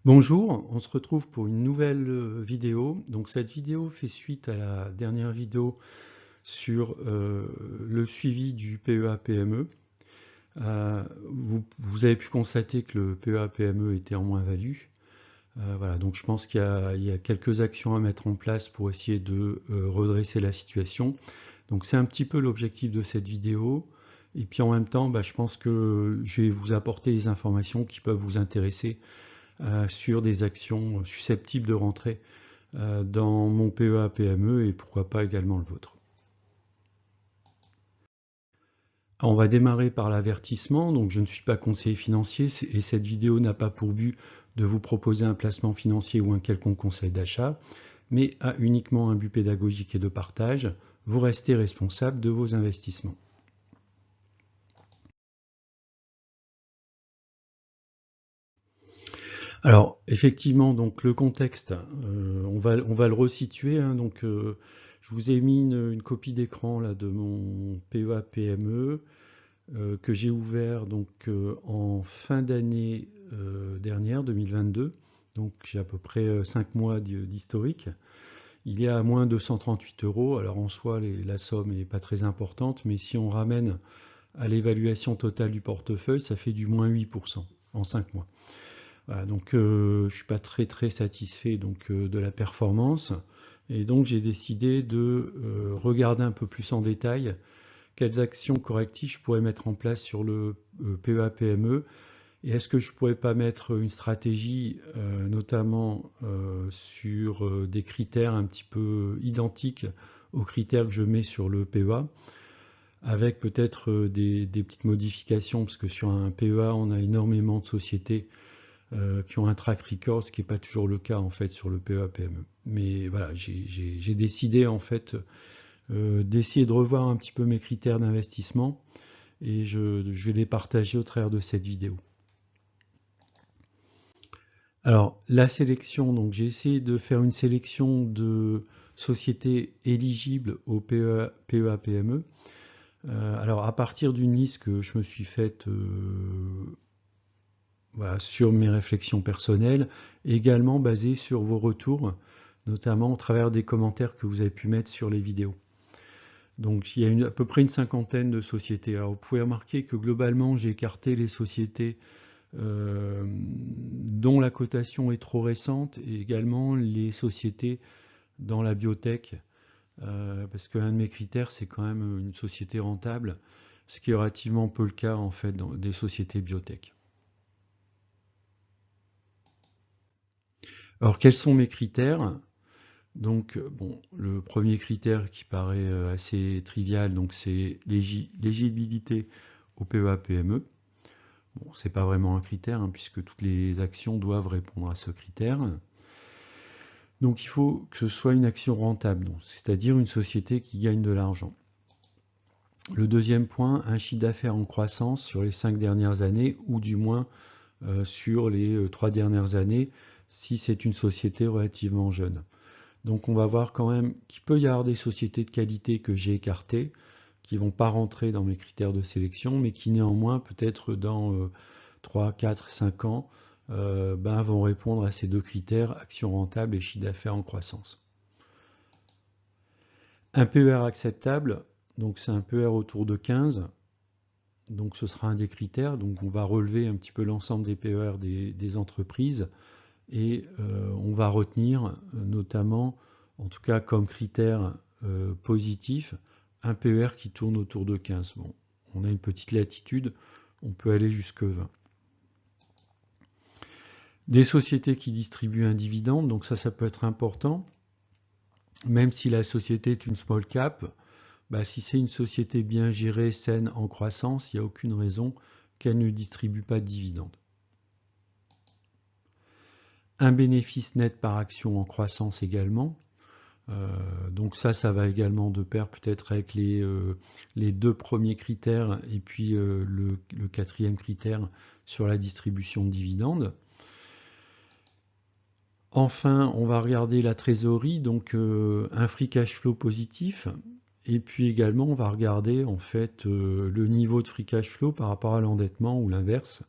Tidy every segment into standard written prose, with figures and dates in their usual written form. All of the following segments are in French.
Bonjour, on se retrouve pour une nouvelle vidéo. Donc cette vidéo fait suite à la dernière vidéo sur le suivi du PEA-PME. Vous avez pu constater que le PEA-PME était en moins-value. Voilà, donc je pense qu'il y a quelques actions à mettre en place pour essayer de redresser la situation. Donc c'est un petit peu l'objectif de cette vidéo. Et puis en même temps, je pense que je vais vous apporter des informations qui peuvent vous intéresser sur des actions susceptibles de rentrer dans mon PEA-PME et pourquoi pas également le vôtre. Alors, on va démarrer par l'avertissement. Donc je ne suis pas conseiller financier et cette vidéo n'a pas pour but de vous proposer un placement financier ou un quelconque conseil d'achat, mais a uniquement un but pédagogique et de partage. Vous restez responsable de vos investissements. Alors effectivement, donc le contexte, on va le resituer, hein, je vous ai mis une copie d'écran là de mon PEA-PME que j'ai ouvert en fin d'année dernière, 2022. Donc j'ai à peu près 5 mois d'historique. Il est à moins 238 euros. Alors en soi, la somme n'est pas très importante, mais si on ramène à l'évaluation totale du portefeuille, ça fait du moins 8% en 5 mois. Voilà, donc je ne suis pas très satisfait de la performance. Et donc j'ai décidé de regarder un peu plus en détail quelles actions correctives je pourrais mettre en place sur le PEA-PME et est-ce que je ne pourrais pas mettre une stratégie notamment sur des critères un petit peu identiques aux critères que je mets sur le PEA avec peut-être des petites modifications parce que sur un PEA on a énormément de sociétés qui ont un track record, ce qui n'est pas toujours le cas en fait sur le PEA-PME. Mais voilà, j'ai décidé en fait d'essayer de revoir un petit peu mes critères d'investissement et je vais les partager au travers de cette vidéo. Alors la sélection, donc j'ai essayé de faire une sélection de sociétés éligibles au PEA-PME. Alors à partir d'une liste que je me suis faite voilà, sur mes réflexions personnelles, également basées sur vos retours, notamment au travers des commentaires que vous avez pu mettre sur les vidéos. Donc il y a à peu près une cinquantaine de sociétés. Alors vous pouvez remarquer que globalement j'ai écarté les sociétés dont la cotation est trop récente et également les sociétés dans la biotech, parce qu'un de mes critères c'est quand même une société rentable, ce qui est relativement peu le cas en fait dans des sociétés biotech. Alors quels sont mes critères? Donc bon, le premier critère qui paraît assez trivial, donc c'est l'éligibilité au PEA-PME. Bon, c'est pas vraiment un critère, hein, puisque toutes les actions doivent répondre à ce critère. Donc il faut que ce soit une action rentable, c'est-à-dire une société qui gagne de l'argent. Le deuxième point, un chiffre d'affaires en croissance sur les 5 dernières années, ou du moins sur les 3 dernières années, si c'est une société relativement jeune. Donc on va voir quand même qu'il peut y avoir des sociétés de qualité que j'ai écartées, qui ne vont pas rentrer dans mes critères de sélection, mais qui néanmoins, peut-être dans 3, 4, 5 ans, vont répondre à ces deux critères, action rentable et chiffre d'affaires en croissance. Un PER acceptable, donc c'est un PER autour de 15, donc ce sera un des critères, donc on va relever un petit peu l'ensemble des PER des entreprises, et on va retenir notamment, en tout cas comme critère positif, un PER qui tourne autour de 15. Bon, on a une petite latitude, on peut aller jusque 20. Des sociétés qui distribuent un dividende, donc ça peut être important, même si la société est une small cap, si c'est une société bien gérée, saine, en croissance, il n'y a aucune raison qu'elle ne distribue pas de dividende. Un bénéfice net par action en croissance également. Donc ça va également de pair peut-être avec les deux premiers critères et puis le quatrième critère sur la distribution de dividendes. Enfin, on va regarder la trésorerie, donc un free cash flow positif. Et puis également, on va regarder en fait le niveau de free cash flow par rapport à l'endettement ou l'inverse.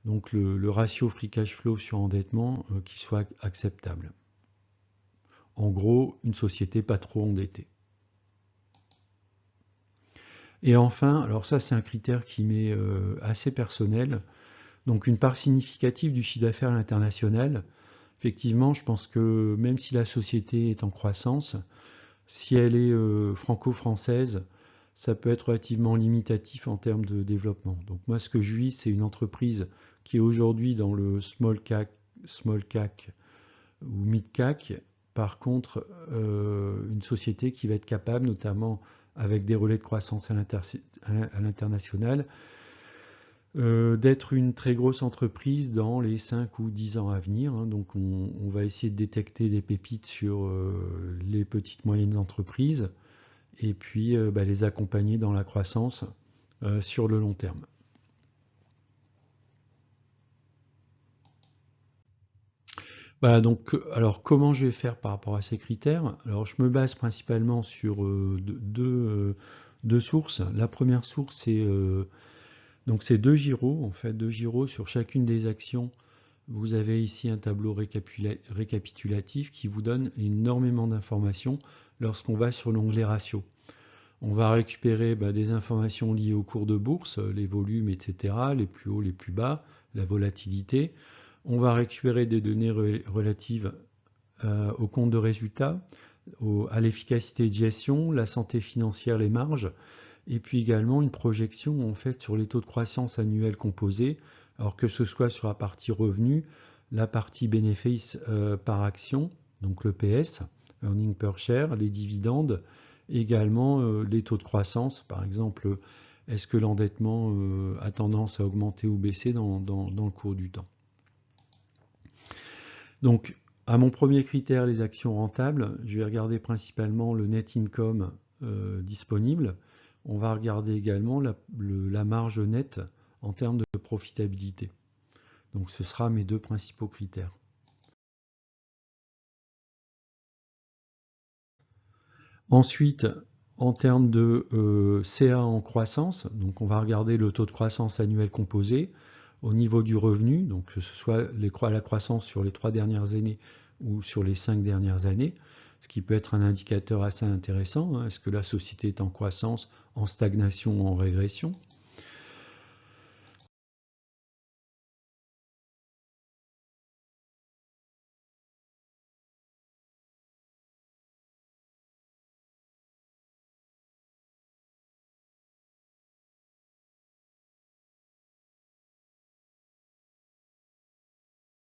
donc le ratio free cash flow sur endettement qui soit acceptable. En gros, une société pas trop endettée. Et enfin, alors ça c'est un critère qui m'est assez personnel, donc une part significative du chiffre d'affaires à l'international. Effectivement, je pense que même si la société est en croissance, si elle est franco-française, ça peut être relativement limitatif en termes de développement. Donc moi, ce que je vis, c'est une entreprise qui est aujourd'hui dans le small cap ou mid cap. Par contre, une société qui va être capable, notamment avec des relais de croissance à l'international, d'être une très grosse entreprise dans les 5 ou 10 ans à venir. Hein. Donc on va essayer de détecter des pépites sur les petites moyennes entreprises et puis les accompagner dans la croissance sur le long terme. Voilà, donc alors comment je vais faire par rapport à ces critères? Alors je me base principalement sur deux sources. La première source c'est deux gyros, en fait, deux gyros sur chacune des actions. Vous avez ici un tableau récapitulatif qui vous donne énormément d'informations lorsqu'on va sur l'onglet ratio. On va récupérer des informations liées au cours de bourse, les volumes, etc., les plus hauts, les plus bas, la volatilité. On va récupérer des données relatives au compte de résultat, à l'efficacité de gestion, la santé financière, les marges, et puis également une projection en fait sur les taux de croissance annuels composés, alors que ce soit sur la partie revenus, la partie bénéfice par action, donc le PS, earning per share, les dividendes, également les taux de croissance, par exemple, est-ce que l'endettement a tendance à augmenter ou baisser dans le cours du temps. Donc, à mon premier critère, les actions rentables, je vais regarder principalement le net income disponible. On va regarder également la marge nette en termes de profitabilité. Donc, ce sera mes deux principaux critères. Ensuite, en termes de CA en croissance, donc on va regarder le taux de croissance annuel composé au niveau du revenu, donc que ce soit la croissance sur les 3 dernières années ou sur les 5 dernières années, ce qui peut être un indicateur assez intéressant. Hein. Est-ce que la société est en croissance, en stagnation ou en régression?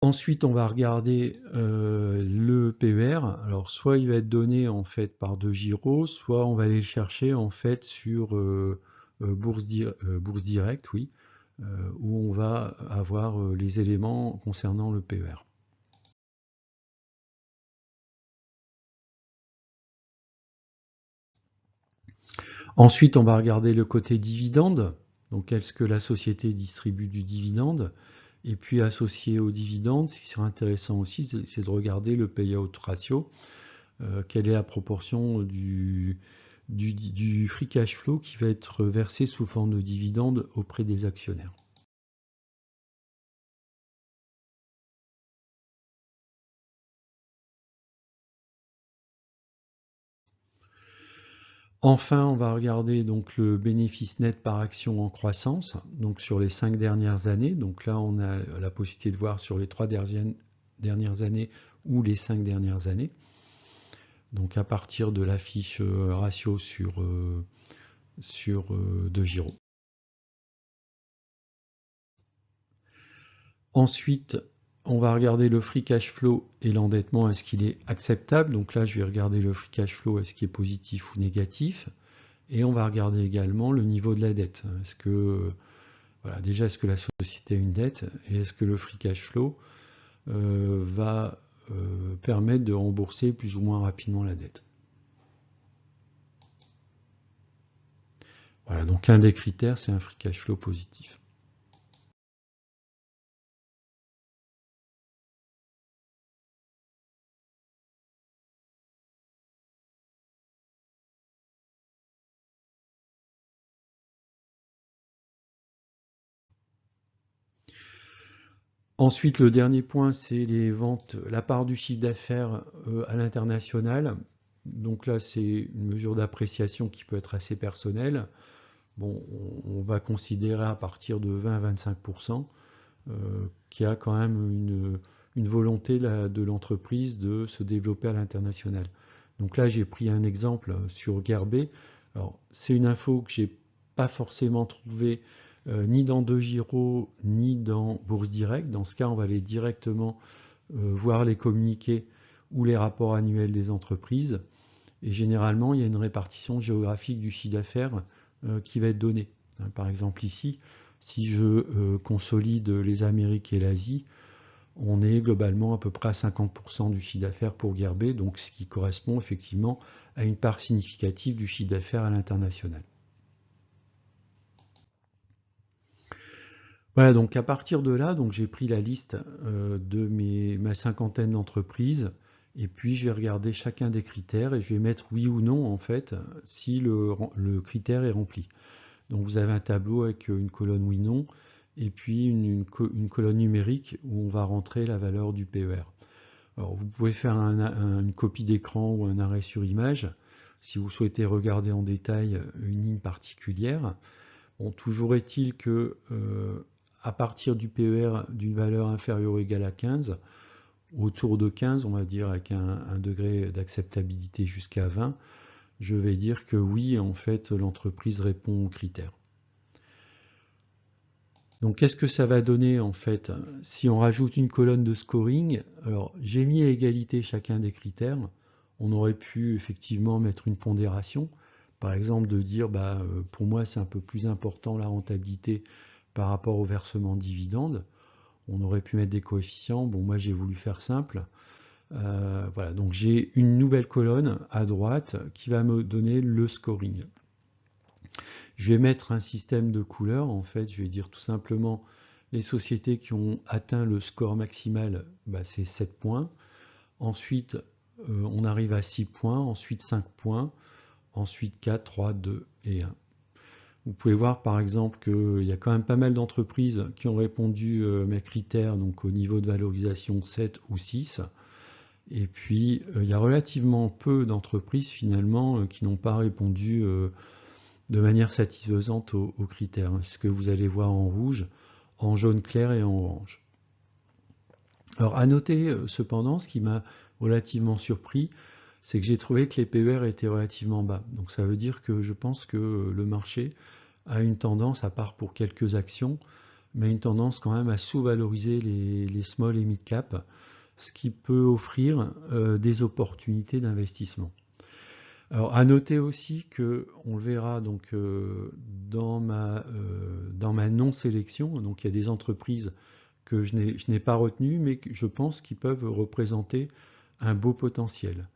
Ensuite, on va regarder le PER. Alors, soit il va être donné en fait par deux gyros, soit on va aller le chercher en fait sur Bourse Direct, oui, où on va avoir les éléments concernant le PER. Ensuite, on va regarder le côté dividende. Donc, est-ce que la société distribue du dividende? Et puis, associé au dividende, ce qui serait intéressant aussi, c'est de regarder le payout ratio. Quelle est la proportion du free cash flow qui va être versé sous forme de dividende auprès des actionnaires. Enfin, on va regarder donc le bénéfice net par action en croissance, donc sur les 5 dernières années. Donc là, on a la possibilité de voir sur les 3 dernières années ou les 5 dernières années. Donc à partir de la fiche ratio sur 2 gyros. Ensuite, on va regarder le free cash flow et l'endettement, est-ce qu'il est acceptable? Donc là, je vais regarder le free cash flow, est-ce qu'il est positif ou négatif? Et on va regarder également le niveau de la dette. Est-ce que, voilà, déjà, est-ce que la société a une dette? Et est-ce que le free cash flow va permettre de rembourser plus ou moins rapidement la dette? Voilà, donc un des critères, c'est un free cash flow positif. Ensuite, le dernier point, c'est les ventes, la part du chiffre d'affaires à l'international. Donc là, c'est une mesure d'appréciation qui peut être assez personnelle. Bon, on va considérer à partir de 20 à 25%, qu'il y a quand même une volonté de l'entreprise de se développer à l'international. Donc là, j'ai pris un exemple sur Gerbet. Alors, c'est une info que j'ai pas forcément trouvée ni dans DeGiro ni dans Bourse Direct. Dans ce cas, on va aller directement voir les communiqués ou les rapports annuels des entreprises. Et généralement, il y a une répartition géographique du chiffre d'affaires qui va être donnée. Par exemple ici, si je consolide les Amériques et l'Asie, on est globalement à peu près à 50% du chiffre d'affaires pour Gerbet, donc ce qui correspond effectivement à une part significative du chiffre d'affaires à l'international. Voilà, donc à partir de là, donc j'ai pris la liste de ma cinquantaine d'entreprises, et puis je vais regarder chacun des critères et je vais mettre oui ou non en fait si le critère est rempli. Donc vous avez un tableau avec une colonne oui/non et puis une colonne numérique où on va rentrer la valeur du PER. Alors vous pouvez faire une copie d'écran ou un arrêt sur image si vous souhaitez regarder en détail une ligne particulière. Bon, toujours est-il que à partir du PER d'une valeur inférieure ou égale à 15, autour de 15, on va dire avec un degré d'acceptabilité jusqu'à 20, je vais dire que oui, en fait, l'entreprise répond aux critères. Donc qu'est-ce que ça va donner en fait si on rajoute une colonne de scoring? Alors j'ai mis à égalité chacun des critères. On aurait pu effectivement mettre une pondération, par exemple de dire bah, pour moi c'est un peu plus important la rentabilité par rapport au versement de dividendes. On aurait pu mettre des coefficients. Bon, moi j'ai voulu faire simple. Voilà, donc j'ai une nouvelle colonne à droite qui va me donner le scoring. Je vais mettre un système de couleurs. En fait, je vais dire tout simplement les sociétés qui ont atteint le score maximal, bah, c'est 7 points. Ensuite, on arrive à 6 points, ensuite 5 points, ensuite 4, 3, 2 et 1. Vous pouvez voir par exemple qu'il y a quand même pas mal d'entreprises qui ont répondu à mes critères, donc au niveau de valorisation 7 ou 6. Et puis, il y a relativement peu d'entreprises finalement qui n'ont pas répondu de manière satisfaisante aux critères. Ce que vous allez voir en rouge, en jaune clair et en orange. Alors à noter cependant, ce qui m'a relativement surpris, c'est que j'ai trouvé que les PER étaient relativement bas. Donc ça veut dire que je pense que le marché a une tendance, à part pour quelques actions, mais une tendance quand même à sous-valoriser les small et mid cap, ce qui peut offrir des opportunités d'investissement. Alors à noter aussi que on le verra donc dans ma non-sélection, donc il y a des entreprises que je n'ai pas retenues, mais que je pense qu'ils peuvent représenter un beau potentiel.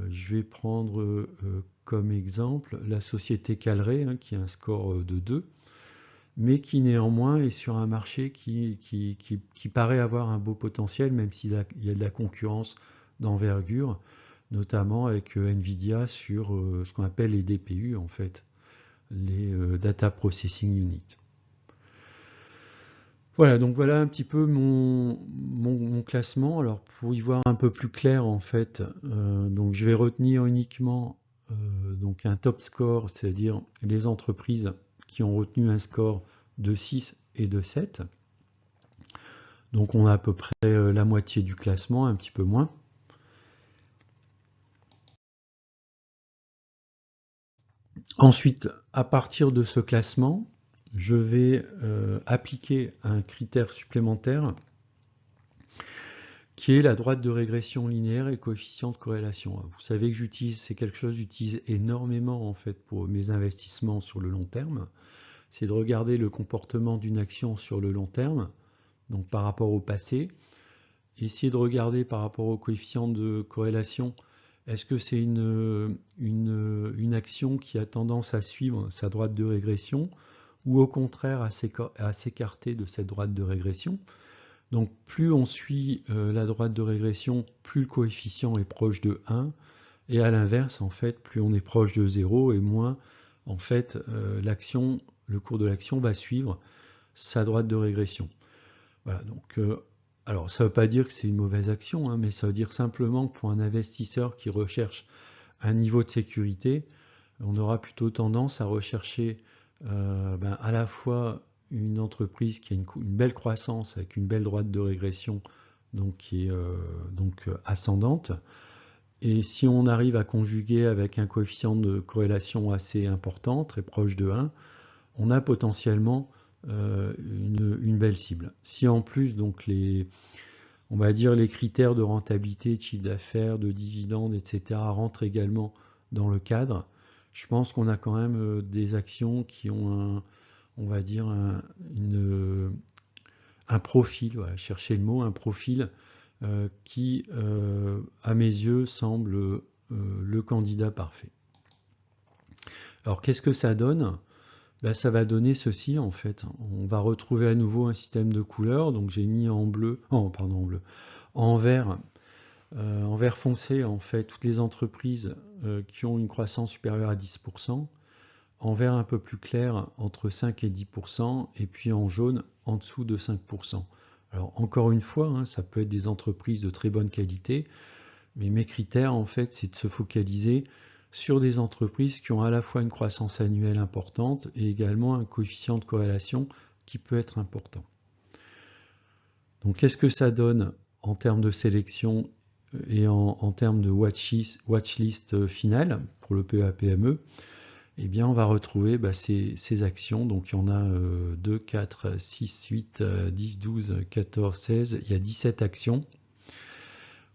Je vais prendre comme exemple la société Calray, hein, qui a un score de 2, mais qui néanmoins est sur un marché qui paraît avoir un beau potentiel, même s'il y a de la concurrence d'envergure, notamment avec Nvidia sur ce qu'on appelle les DPU, en fait, les Data Processing Unit. Voilà, donc voilà un petit peu mon classement. Alors pour y voir un peu plus clair, en fait, donc je vais retenir uniquement donc un top score, c'est-à-dire les entreprises qui ont retenu un score de 6 et de 7. Donc on a à peu près la moitié du classement, un petit peu moins. Ensuite, à partir de ce classement, je vais appliquer un critère supplémentaire qui est la droite de régression linéaire et coefficient de corrélation. Vous savez que c'est quelque chose que j'utilise énormément en fait pour mes investissements sur le long terme. C'est de regarder le comportement d'une action sur le long terme, donc par rapport au passé, essayer de regarder par rapport au coefficient de corrélation, est-ce que c'est une action qui a tendance à suivre sa droite de régression ou au contraire à s'écarter de cette droite de régression. Donc plus on suit la droite de régression, plus le coefficient est proche de 1, et à l'inverse, en fait, plus on est proche de 0 et moins, en fait, le cours de l'action va suivre sa droite de régression. Voilà, donc, alors ça ne veut pas dire que c'est une mauvaise action, hein, mais ça veut dire simplement que pour un investisseur qui recherche un niveau de sécurité, on aura plutôt tendance à rechercher à la fois une entreprise qui a une belle croissance avec une belle droite de régression, donc qui est ascendante. Et si on arrive à conjuguer avec un coefficient de corrélation assez important, très proche de 1, on a potentiellement une belle cible. Si en plus, donc on va dire les critères de rentabilité, de chiffre d'affaires, de dividendes, etc. rentrent également dans le cadre, je pense qu'on a quand même des actions qui ont on va dire un profil, voilà, chercher le mot, un profil qui, à mes yeux, semble le candidat parfait. Alors qu'est-ce que ça donne? Ben, ça va donner ceci en fait. On va retrouver à nouveau un système de couleurs. Donc j'ai mis en bleu, pardon, en bleu, en vert foncé en fait toutes les entreprises qui ont une croissance supérieure à 10%, en vert un peu plus clair entre 5 et 10%, et puis en jaune en dessous de 5%. Alors encore une fois, hein, ça peut être des entreprises de très bonne qualité, mais mes critères en fait c'est de se focaliser sur des entreprises qui ont à la fois une croissance annuelle importante et également un coefficient de corrélation qui peut être important. Donc qu'est-ce que ça donne en termes de sélection et en termes de watchlist finale pour le PEA-PME? Eh bien, on va retrouver ces actions. Donc, il y en a 2, 4, 6, 8, 10, 12, 14, 16. Il y a 17 actions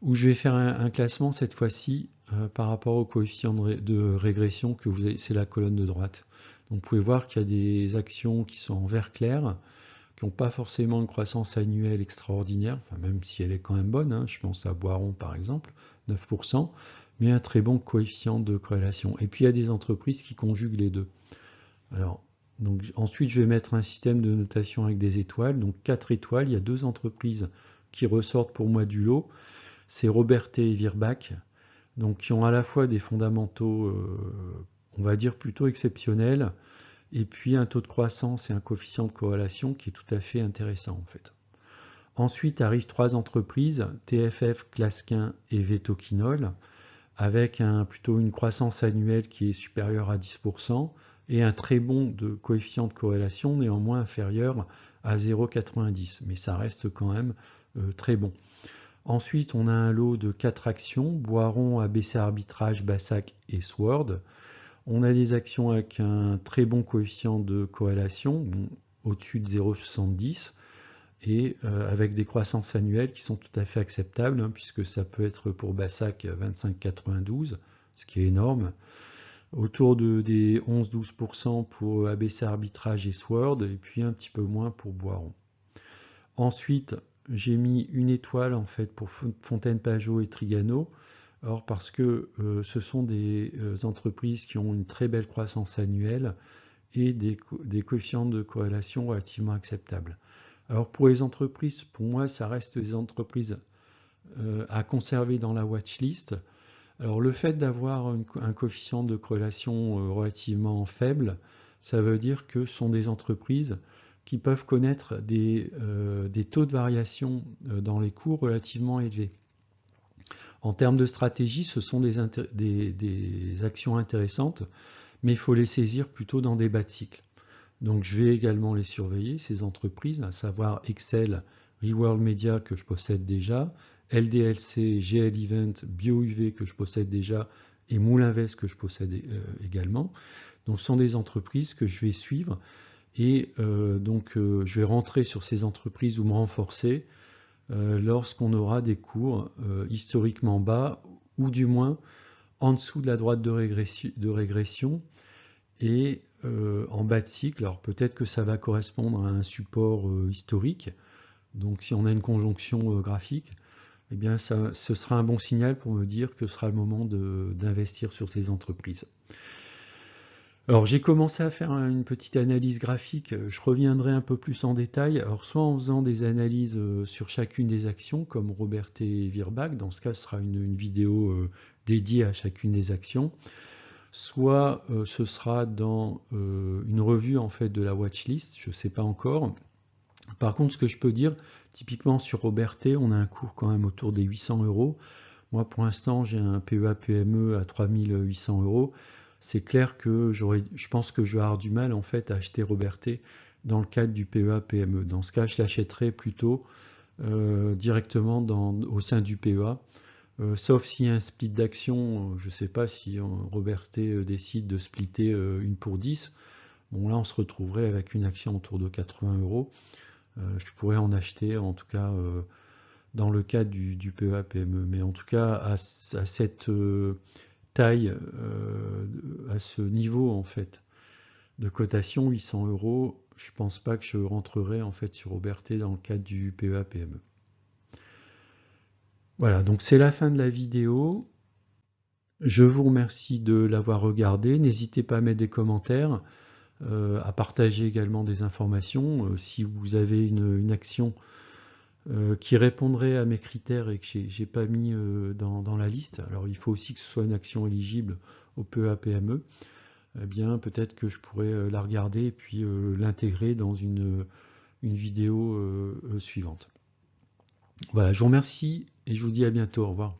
où je vais faire un classement cette fois-ci par rapport au coefficient de régression que vous avez. C'est la colonne de droite. Donc, vous pouvez voir qu'il y a des actions qui sont en vert clair, qui n'ont pas forcément une croissance annuelle extraordinaire, enfin, même si elle est quand même bonne, hein. Je pense à Boiron par exemple, 9%, mais un très bon coefficient de corrélation. Et puis il y a des entreprises qui conjuguent les deux. Alors, donc, ensuite je vais mettre un système de notation avec des étoiles, donc 4 étoiles, il y a 2 entreprises qui ressortent pour moi du lot, c'est Robertet et Virbac, donc qui ont à la fois des fondamentaux, on va dire plutôt exceptionnels, et puis un taux de croissance et un coefficient de corrélation qui est tout à fait intéressant en fait. Ensuite arrivent 3 entreprises, TFF, Clasquin et Vetoquinol, avec plutôt une croissance annuelle qui est supérieure à 10% et un très bon coefficient de corrélation, néanmoins inférieur à 0,90, mais ça reste quand même très bon. Ensuite, on a un lot de 4 actions, Boiron, ABC Arbitrage, Bassac et Sword. On a des actions avec un très bon coefficient de corrélation, au-dessus de 0,70, et avec des croissances annuelles qui sont tout à fait acceptables, hein, puisque ça peut être pour Bassac 25,92, ce qui est énorme, autour des 11-12% pour ABC Arbitrage et Sword, et puis un petit peu moins pour Boiron. Ensuite, j'ai mis une étoile en fait pour Fontaine-Pajot et Trigano, alors parce que ce sont des entreprises qui ont une très belle croissance annuelle et des coefficients de corrélation relativement acceptables. Alors pour les entreprises, pour moi, ça reste des entreprises à conserver dans la watchlist. Alors le fait d'avoir un coefficient de corrélation relativement faible, ça veut dire que ce sont des entreprises qui peuvent connaître des taux de variation dans les cours relativement élevés. En termes de stratégie, ce sont des actions intéressantes, mais il faut les saisir plutôt dans des bas de cycle. Donc je vais également les surveiller, ces entreprises, à savoir Excel, Reworld Media que je possède déjà, LDLC, GL Event, BioUV que je possède déjà et Moulinvest que je possède également. Donc ce sont des entreprises que je vais suivre et je vais rentrer sur ces entreprises ou me renforcer lorsqu'on aura des cours historiquement bas ou du moins en dessous de la droite de régression et en bas de cycle. Alors peut-être que ça va correspondre à un support historique, donc si on a une conjonction graphique, eh bien ce sera un bon signal pour me dire que ce sera le moment d'investir sur ces entreprises. Alors j'ai commencé à faire une petite analyse graphique, je reviendrai un peu plus en détail, alors soit en faisant des analyses sur chacune des actions comme Robertet et Virbac, dans ce cas ce sera une vidéo dédiée à chacune des actions, soit ce sera dans une revue en fait de la watchlist, je ne sais pas encore, Par contre, ce que je peux dire, typiquement sur Robertet, on a un cours quand même autour des 800 euros. Moi, pour l'instant, j'ai un PEA-PME à 3800 euros. C'est clair que je pense que je vais avoir du mal en fait à acheter Robertet dans le cadre du PEA-PME. Dans ce cas, je l'achèterai plutôt directement au sein du PEA. Sauf s'il y a un split d'action, je ne sais pas si Robertet décide de splitter une pour 10. Bon, là, on se retrouverait avec une action autour de 80 euros. Je pourrais en acheter, en tout cas, dans le cadre du PEA-PME. Mais en tout cas, à cette taille, à ce niveau, en fait, de cotation, 800 euros, je pense pas que je rentrerai, en fait, sur Robertet dans le cadre du PEA-PME. Voilà, donc c'est la fin de la vidéo. Je vous remercie de l'avoir regardé. N'hésitez pas à mettre des commentaires, à partager également des informations. Si vous avez une action qui répondrait à mes critères et que j'ai pas mis dans la liste, alors il faut aussi que ce soit une action éligible au PEA-PME, eh bien peut-être que je pourrais la regarder et puis l'intégrer dans une vidéo suivante. Voilà, je vous remercie et je vous dis à bientôt. Au revoir.